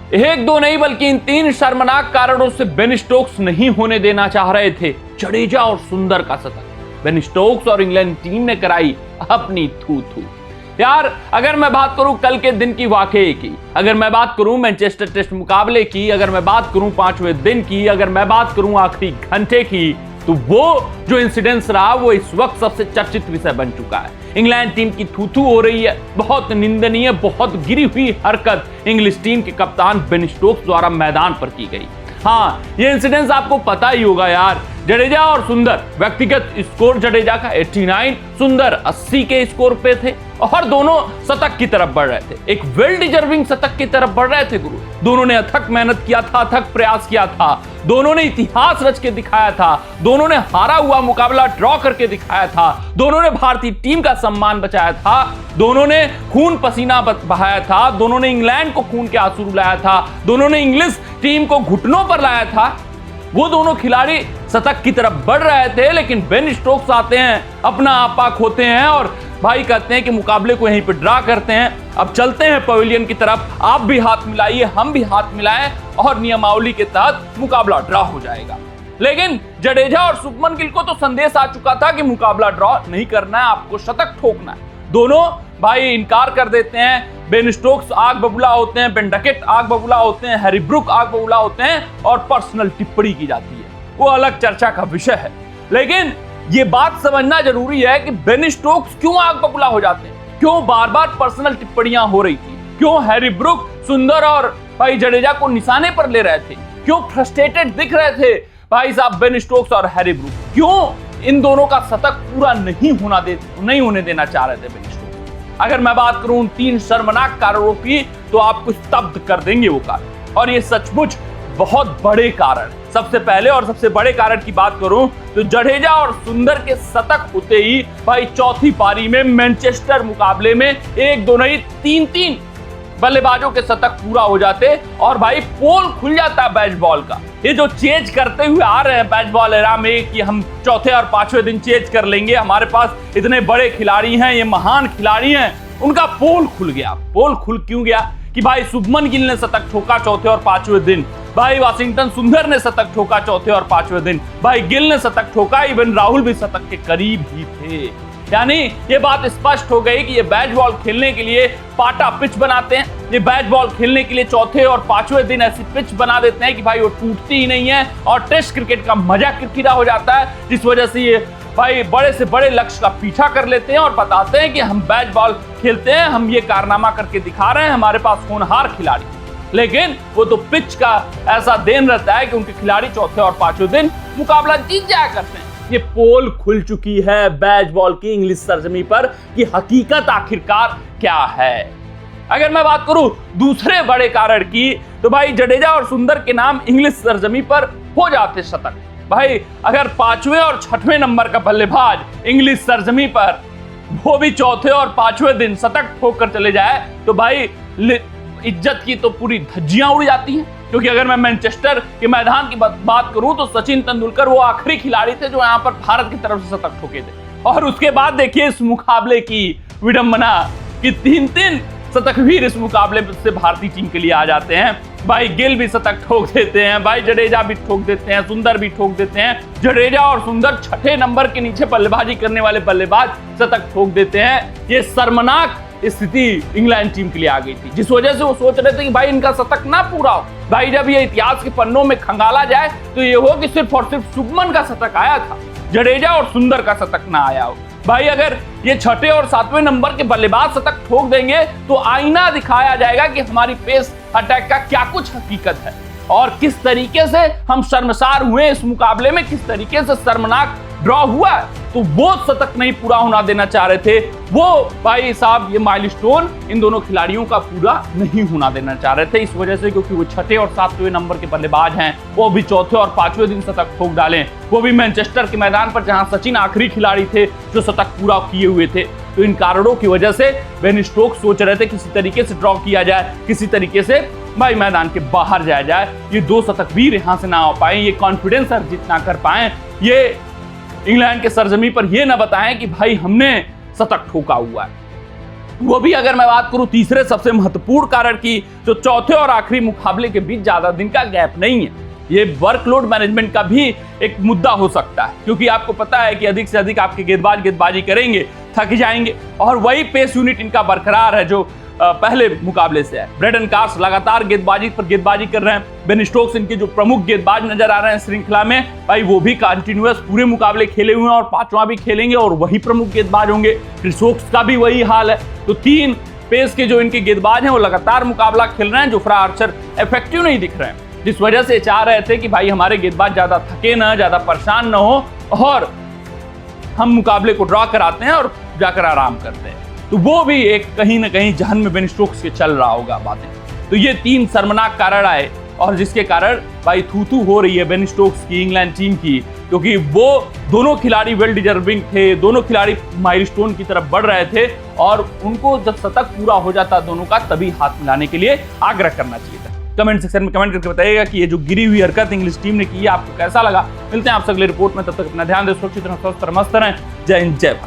एक दो नहीं बल्कि इन 3 शर्मनाक कारणों से बेन स्टोक्स नहीं होने देना चाह रहे थे जडेजा और सुंदर का शतक। बेन स्टोक्स और इंग्लैंड टीम ने कराई अपनी थू थू। यार अगर मैं बात करूं कल के दिन की वाकये की, अगर मैं बात करूं मैनचेस्टर टेस्ट मुकाबले की, अगर मैं बात करूं 5वें दिन की, अगर मैं बात करूं आखिरी घंटे की, तो वो जो इंसिडेंस रहा वो इस वक्त सबसे चर्चित विषय बन चुका है। इंग्लैंड टीम की थू-थू हो रही है, बहुत निंदनीय, बहुत गिरी हुई हरकत इंग्लिश टीम के कप्तान बेन स्टोक्स द्वारा मैदान पर की गई। हाँ, ये इंसिडेंस आपको पता ही होगा यार। जडेजा और सुंदर, व्यक्तिगत स्कोर जडेजा का 89, सुंदर 80 के स्कोर पे थे और दोनों शतक की तरफ बढ़ रहे थे, एक वेल डिजर्विंग शतक की तरफ बढ़ रहे थे गुरु। दोनों ने अथक मेहनत किया था, अथक प्रयास किया था, दोनों ने इतिहास रच के दिखाया था, दोनों ने हारा हुआ मुकाबला ड्रॉ करके दिखाया था, दोनों ने भारतीय टीम का सम्मान बचाया था, दोनों ने खून पसीना बहाया था, दोनों ने इंग्लैंड को खून के आंसू रुलाया था, दोनों ने इंग्लिश टीम को घुटनों पर लाया था। वो दोनों खिलाड़ी शतक की तरफ बढ़ रहे थे, लेकिन बेन स्टोक्स आते हैं, अपना आपा खोते हैं और भाई कहते हैं कि मुकाबले को यहीं पे ड्रा करते हैं। अब चलते हैं पवेलियन की तरफ, आप भी हाथ मिलाइए, हम भी हाथ मिलाएं और नियमावली के तहत मुकाबला ड्रा हो जाएगा। लेकिन जडेजा और शुभमन गिल को तो संदेश आ चुका था कि मुकाबला ड्रॉ नहीं करना है, आपको शतक ठोकना है। दोनों भाई इनकार कर देते हैं। बेन स्टोक्स आग बबूला होते हैं, बेन डकेट आग बबूला होते हैं, हैरी ब्रूक आग बबूला होते हैं और पर्सनल टिप्पणी की जाती है, वो अलग चर्चा का विषय है। लेकिन ये बात समझना जरूरी है कि बेन स्टोक्स क्यों आग बबूला हो जाते हैं, क्यों बार बार पर्सनल टिप्पणियां हो रही थी, क्यों हैरी ब्रूक सुंदर और भाई जडेजा को निशाने पर ले रहे थे, क्यों फ्रस्ट्रेटेड दिख रहे थे भाई साहब बेन स्टोक्स और हैरी ब्रूक, क्यों इन दोनों का शतक पूरा नहीं होने देना चाह रहे थे बेन स्टोक्स। अगर मैं बात करूं 3 शर्मनाक कारणों की तो आपको स्तब्ध कर देंगे वो कारण, और ये सचमुच बहुत बड़े कारण। सबसे पहले और सबसे बड़े कारण की बात करूं तो जडेजा और सुंदर के शतक होते ही भाई चौथी पारी में मैनचेस्टर मुकाबले में 1-2 नहीं 3-3 बल्लेबाजों के शतक पूरा हो जाते और भाई पोल खुल जाता बेसबॉल का। ये जो चेज करते हुए आ रहे हैं बेसबॉल एरा में कि हम चौथे और 5वें दिन चेज कर लेंगे, हमारे पास इतने बड़े खिलाड़ी हैं, ये महान खिलाड़ी हैं, उनका पोल खुल गया। पोल खुल क्यों गया कि भाई शुभमन गिल ने शतक ठोका चौथे और 5वें दिन, भाई वाशिंगटन सुंदर ने शतक ठोका चौथे और 5वें दिन, भाई गिल ने शतक ठोका, इवन राहुल भी शतक के करीब ही थे। यानी ये बात स्पष्ट हो गई कि ये बैट बॉल खेलने के लिए पाटा पिच बनाते हैं, ये बैट बॉल खेलने के लिए चौथे और 5वें दिन ऐसी पिच बना देते हैं कि भाई वो टूटती ही नहीं है और टेस्ट क्रिकेट का मजा किरकिरा हो जाता है, जिस वजह से ये भाई बड़े से बड़े लक्ष्य का पीछा कर लेते हैं और बताते हैं कि हम बैट बॉल खेलते हैं, हम ये कारनामा करके दिखा रहे हैं, हमारे पास होनहार खिलाड़ी। लेकिन वो तो पिच का ऐसा देन रहता है कि उनके खिलाड़ी चौथे और 5वें दिन मुकाबला जीत जाया करते हैं। ये पोल खुल चुकी है बेसबॉल की इंग्लिश सरजमी पर कि हकीकत आखिरकार क्या है। अगर मैं बात करूं दूसरे बड़े कारण की तो भाई जडेजा और सुंदर के नाम इंग्लिश सरजमी पर हो जाते शतक। भाई अगर 5वें और 6वें नंबर का बल्लेबाज इंग्लिश सरजमी पर वो भी चौथे और 5वें दिन शतक ठोक कर चले जाए तो भाई इज्जत की तो पूरी धज्जियां उड़ जाती हैं। क्योंकि अगर मैं मैनचेस्टर के मैदान की बात करूं तो सचिन तेंदुलकर वो आखिरी खिलाड़ी थे जो यहां पर भारत की तरफ से शतक ठोके थे। और उसके बाद देखिए इस मुकाबले की विडंबना कि 3-3 शतकवीर इस मुकाबले से भारतीय टीम के लिए आ जाते हैं। भाई गिल भी शतक ठोक देते हैं, भाई जडेजा भी ठोक देते हैं, सुंदर भी ठोक देते हैं। जडेजा और सुंदर 6ठे नंबर के नीचे बल्लेबाजी करने वाले बल्लेबाज शतक ठोक देते हैं। ये शर्मनाक स्थिति इंग्लैंड टीम के लिए आ गई थी, जिस वजह से वो सोच रहे थे कि भाई इनका शतक ना पूरा हो। भाई जब ये इतिहास के पन्नों में खंगाला जाए तो ये हो कि सिर्फ और सिर्फ शुभमन का शतक आया था, जडेजा और सुंदर का शतक ना आया हो। भाई अगर ये 6ठे और 7वें नंबर के बल्लेबाज शतक ठोक देंगे तो आईना दिखाया जाएगा कि हमारी पेस अटैक का क्या कुछ हकीकत है और किस तरीके से हम शर्मसार हुए इस मुकाबले में, किस तरीके से शर्मनाक ड्रॉ हुआ। तो वो शतक नहीं पूरा होना देना चाह रहे थे, वो भाई साहब ये माइलस्टोन इन दोनों खिलाड़ियों का पूरा नहीं होना देना चाह रहे थे, इस वजह से क्योंकि वो 6ठे और 7वें नंबर के बल्लेबाज हैं, वो भी चौथे और 5वें दिन शतक ठोक डालें, वो भी मैनचेस्टर के मैदान पर जहां सचिन आखिरी खिलाड़ी थे जो शतक पूरा किए हुए थे। तो इन कारणों की वजह से बेन स्टोक्स सोच रहे थे किसी तरीके से ड्रॉ किया जाए, किसी तरीके से भाई मैदान के बाहर जाया जाए, ये 2 शतकवीर यहां से ना आ पाए, ये कॉन्फिडेंस अर्जित ना कर पाए, ये इंग्लैंड के सरजमी पर ये ना बताएं कि भाई हमने शतक ठोका हुआ है। वो भी अगर मैं बात करूं तीसरे सबसे महत्वपूर्ण कारण की, जो चौथे और आखिरी मुकाबले के बीच ज्यादा दिन का गैप नहीं है, ये वर्कलोड मैनेजमेंट का भी एक मुद्दा हो सकता है, क्योंकि आपको पता है कि अधिक से अधिक आपके गेंदबाजी करेंगे, थक जाएंगे, और वही पेस यूनिट इनका बरकरार है जो पहले मुकाबले से है। ब्रेडन कार्स लगातार गेंदबाजी कर रहे हैं। बेन स्टोक्स इनके जो प्रमुख गेंदबाज नजर आ रहे हैं श्रृंखला में, भाई वो भी कंटिन्यूअस पूरे मुकाबले खेले हुए हैं और पांचवा भी खेलेंगे और वही प्रमुख गेंदबाज होंगे। क्रिस वोक्स का भी वही हाल है। तो 3 पेस के जो इनके गेंदबाज हैं वो लगातार मुकाबला खेल रहे हैं। जोफ्रा आर्चर इफेक्टिव नहीं दिख रहे हैं, जिस वजह से चाह रहे थे कि भाई हमारे गेंदबाज ज्यादा थके ना, ज्यादा परेशान ना हो और हम मुकाबले को ड्रॉ कराते हैं और जाकर आराम करते हैं। तो वो भी एक कहीं ना कहीं जहन में बेन स्टोक्स के चल रहा होगा बातें। तो ये 3 शर्मनाक कारण आए और जिसके कारण भाई थू हो रही है बेन स्टोक्स की इंग्लैंड टीम की, क्योंकि वो दोनों खिलाड़ी वेल डिजर्विंग थे, दोनों खिलाड़ी माइलस्टोन की तरफ बढ़ रहे थे और उनको जब शतक पूरा हो जाता दोनों का, तभी हाथ मिलाने के लिए आग्रह करना चाहिए था। कमेंट सेक्शन में कमेंट करके बताइएगा कि ये जो गिरी हुई हरकत इंग्लिश टीम ने की है आपको कैसा लगा। मिलते हैं आपसे अगले रिपोर्ट में, तब तक अपना ध्यान दें, सुरक्षित रहें, स्वस्थ रहें, मस्त रहें। जय हिंद, जय भारत।